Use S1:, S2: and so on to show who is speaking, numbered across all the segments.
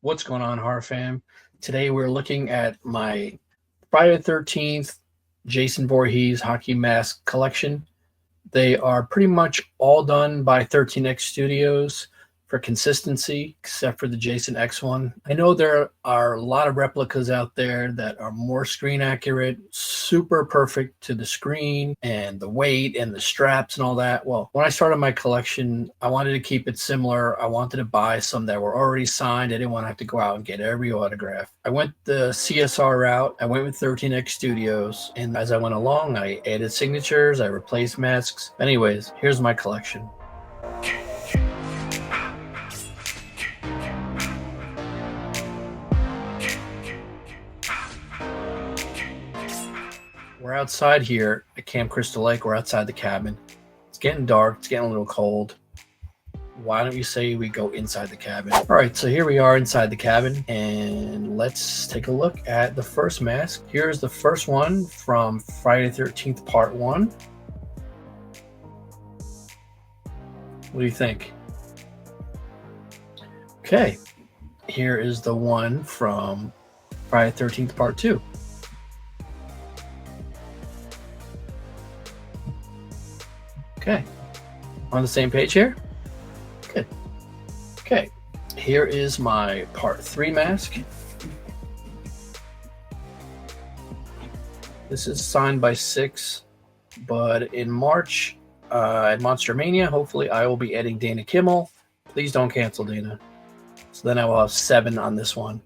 S1: What's going on, horror fam? Today we're looking at my Friday the 13th Jason Voorhees hockey mask collection. They are pretty much all done by 13X Studios for consistency, except for the Jason X one. I know there are a lot of replicas out there that are more screen accurate, super perfect to the screen and the weight and the straps and all that. Well, when I started my collection, I wanted to keep it similar. I wanted to buy some that were already signed. I didn't want to have to go out and get every autograph. I went the CSR route. I went with 13X Studios, and as I went along, I added signatures, I replaced masks. Anyways, here's my collection. We're outside here at Camp Crystal Lake. We're outside the cabin. It's getting dark. It's getting a little cold. Why don't you say we go inside the cabin? All right, so here we are inside the cabin, and let's take a look at the first mask. Here's the first one from Friday the 13th Part 1. What do you think? Okay, here is the one from Friday the 13th Part 2. Okay, on the same page here? Good. Okay, here is my Part 3 mask. This is signed by 6, but in March at Monster Mania, hopefully I will be adding Dana Kimmel. Please don't cancel, Dana. So then I will have 7 on this one.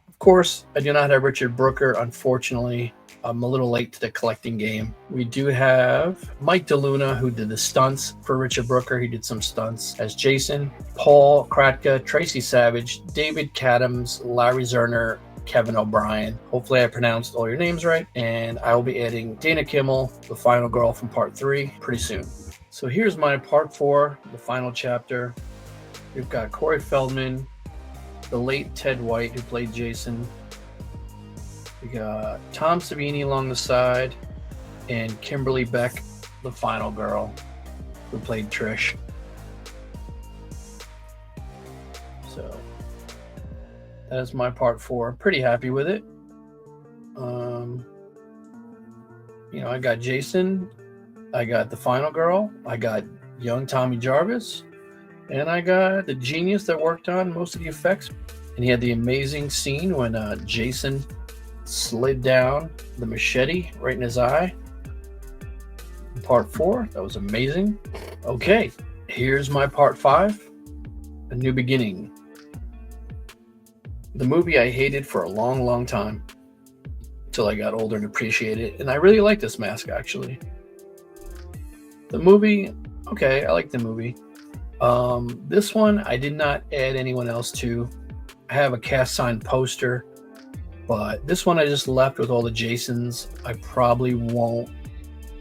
S1: Of course, I do not have Richard Brooker, unfortunately. I'm a little late to the collecting game. We do have Mike DeLuna, who did the stunts for Richard Brooker. He did some stunts as Jason. Paul Kratka, Tracy Savage, David Cadams, Larry Zerner, Kevin O'Brien. Hopefully I pronounced all your names right. And I will be adding Dana Kimmel, the final girl from Part 3, pretty soon. So here's my Part 4, the final chapter. We've got Corey Feldman, the late Ted White, who played Jason. We got Tom Savini along the side, and Kimberly Beck, the final girl, who played Trish. So that is my Part 4. Pretty happy with it. I got Jason, I got the final girl, I got young Tommy Jarvis, and I got the genius that worked on most of the effects. And he had the amazing scene when Jason slid down the machete right in his eye. Part 4, that was amazing. Okay, here's my Part 5, A New Beginning. The movie I hated for a long time until I got older and appreciated it, and I really like this mask actually. The movie, okay, I like the movie. This one I did not add anyone else to. I have a cast signed poster, but this one I just left with all the Jasons. I probably won't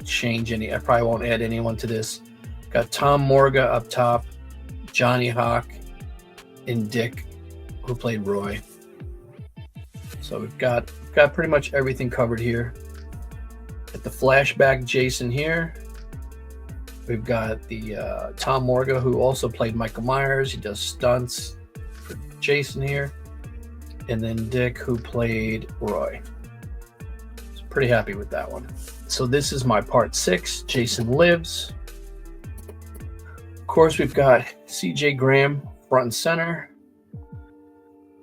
S1: change any. I probably won't add anyone to this. Got Tom Morga up top, Johnny Hawk, and Dick, who played Roy. So we've got pretty much everything covered here. Got the flashback Jason here. We've got the Tom Morga, who also played Michael Myers. He does stunts for Jason here. And then Dick, who played Roy. So pretty happy with that one. So this is my Part 6, Jason Lives. Of course, we've got CJ Graham front and center.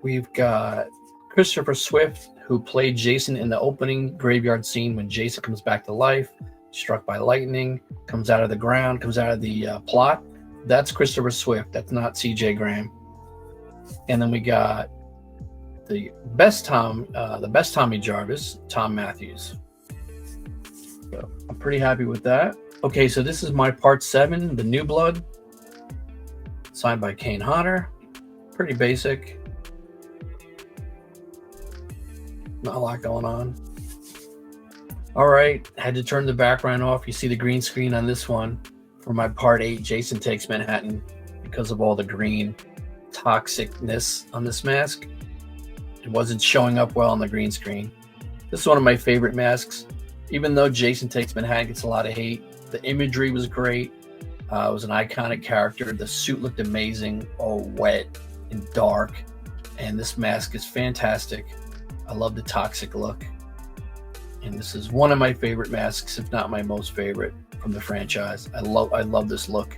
S1: We've got Christopher Swift, who played Jason in the opening graveyard scene when Jason comes back to life, struck by lightning, comes out of the ground, comes out of the plot. That's Christopher Swift. That's not CJ Graham. And then we got the best Tommy Jarvis, Tom Matthews. So I'm pretty happy with that. Okay, so this is my Part 7, The New Blood, signed by Kane Hodder. Pretty basic. Not a lot going on. All right, had to turn the background off. You see the green screen on this one for my Part 8, Jason Takes Manhattan, because of all the green toxicness on this mask. It wasn't showing up well on the green screen. This is one of my favorite masks. Even though Jason Takes Manhattan gets a lot of hate, the imagery was great. It was an iconic character. The suit looked amazing, all wet and dark. And this mask is fantastic. I love the toxic look. And this is one of my favorite masks, if not my most favorite from the franchise. I love this look.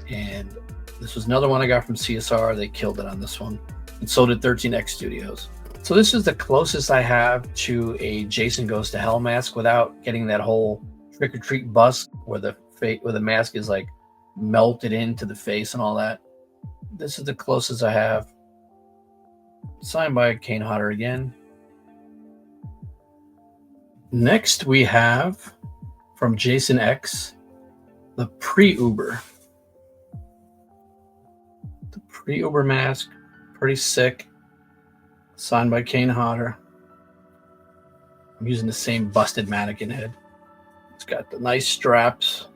S1: And this was another one I got from CSR. They killed it on this one. And so did 13X Studios. So this is the closest I have to a Jason Goes to Hell mask without getting that whole trick or treat bust where the mask is like melted into the face and all that. This is the closest I have. Signed by Kane Hodder again. Next we have from Jason X, the pre-Uber. The pre-Uber mask, pretty sick. Signed by Kane Hodder. I'm using the same busted mannequin head. It's got the nice straps.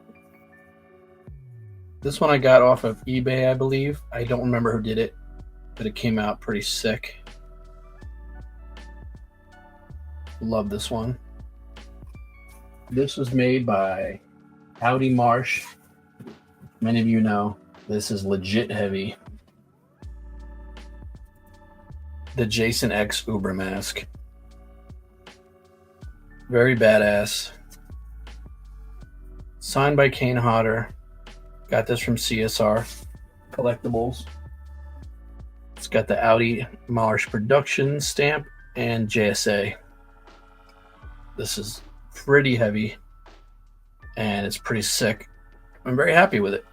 S1: This one I got off of eBay, I believe. I don't remember who did it, but it came out pretty sick. Love this one. This was made by Howdy Marsh. Many of you know this is legit heavy. The Jason X Uber mask. Very badass. Signed by Kane Hodder. Got this from CSR Collectibles. It's got the Audi Marsh Production stamp and JSA. This is pretty heavy and it's pretty sick. I'm very happy with it.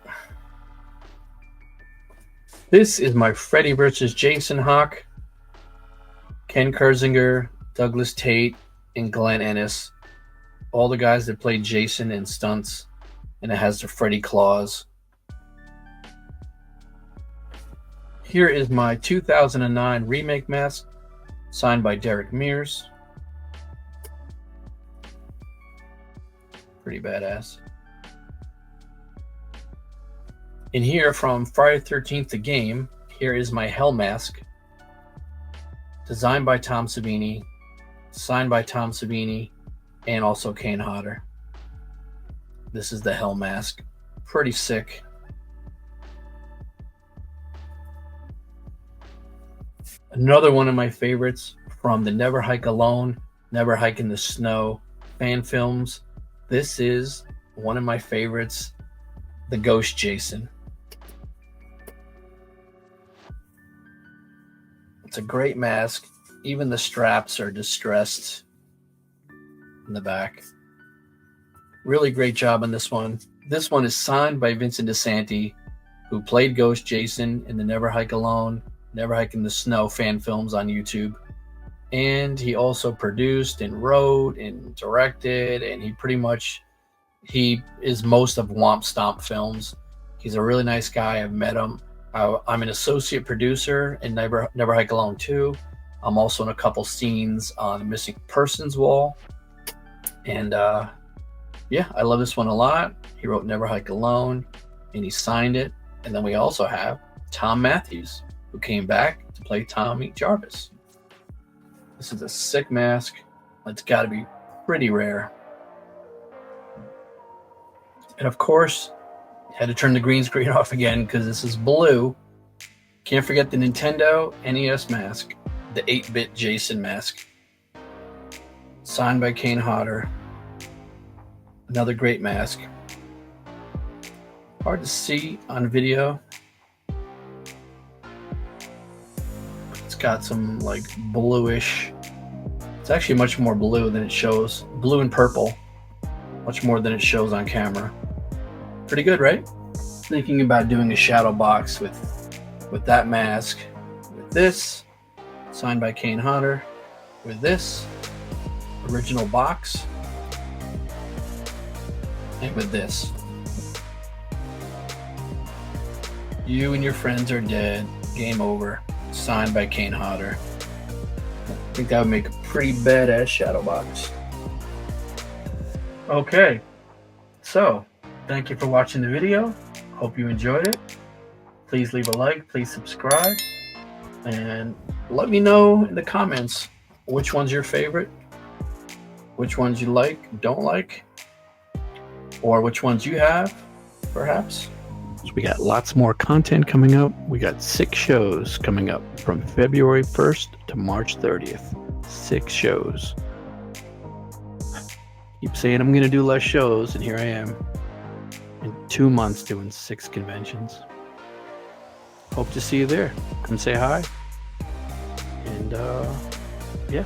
S1: This is my Freddy vs. Jason Hawk. Ken Kersinger, Douglas Tate, and Glenn Ennis. All the guys that played Jason in stunts. And it has the Freddy claws. Here is my 2009 remake mask, signed by Derek Mears. Pretty badass. And here from Friday the 13th the game, here is my Hell mask. Designed by Tom Savini, signed by Tom Savini, and also Kane Hodder. This is the Hell mask. Pretty sick. Another one of my favorites from the Never Hike Alone, Never Hike in the Snow fan films. This is one of my favorites, the Ghost Jason. It's a great mask. Even the straps are distressed in the back. Really great job on this one. This one is signed by Vincent DeSanti, who played Ghost Jason in the Never Hike Alone, Never Hike in the Snow fan films on YouTube. And he also produced and wrote and directed, and he is most of Womp Stomp films. He's a really nice guy. I've met him. I'm an associate producer in Never Hike Alone 2. I'm also in a couple scenes on the Missing Persons wall. And yeah, I love this one a lot. He wrote Never Hike Alone, and he signed it. And then we also have Tom Matthews, who came back to play Tommy Jarvis. This is a sick mask. It's got to be pretty rare. And of course, had to turn the green screen off again because this is blue. Can't forget the Nintendo NES mask, the 8-bit Jason mask. Signed by Kane Hodder. Another great mask. Hard to see on video. It's got some like bluish. It's actually much more blue than it shows. Blue and purple. Much more than it shows on camera. Pretty good, right? Thinking about doing a shadow box with that mask. With this, signed by Kane Hodder. With this, original box. And with this. You and your friends are dead. Game over. Signed by Kane Hodder. I think that would make a pretty badass shadow box. Okay. So, thank you for watching the video. Hope you enjoyed it. Please leave a like. Please subscribe. And let me know in the comments which one's your favorite. Which ones you like, don't like. Or which ones you have, perhaps.
S2: So we got lots more content coming up. We got 6 shows coming up from February 1st to March 30th. 6 shows. Keep saying I'm going to do less shows, and here I am in 2 months doing 6 conventions. Hope to see you there. Come say hi. And yeah,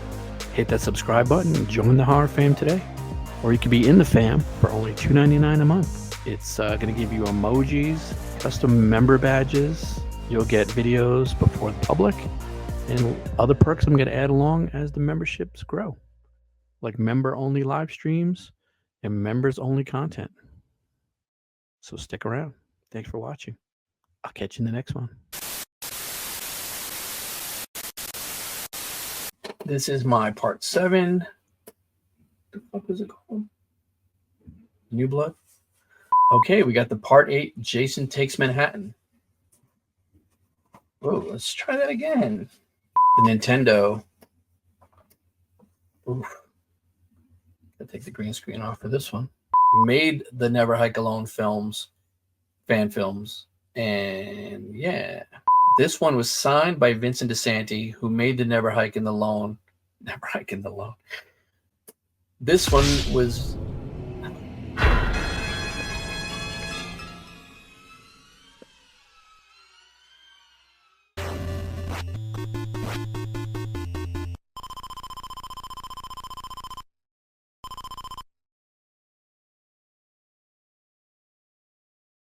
S2: hit that subscribe button and join the horror fam today. Or you could be in the fam for only $2.99 a month. It's going to give you emojis, custom member badges. You'll get videos before the public, and other perks I'm going to add along as the memberships grow, like member-only live streams and members-only content. So stick around. Thanks for watching. I'll catch you in the next one.
S1: This is my part 7. What the fuck was it called? New Blood? Okay, we got the part 8, Jason Takes Manhattan. Whoa, let's try that again. The Nintendo. Oof. Gotta take the green screen off for this one. Made the Never Hike Alone films, fan films, and yeah. This one was signed by Vincent DeSanti, who made the Never Hike in the Lone. Never Hike in the Lone. This one was...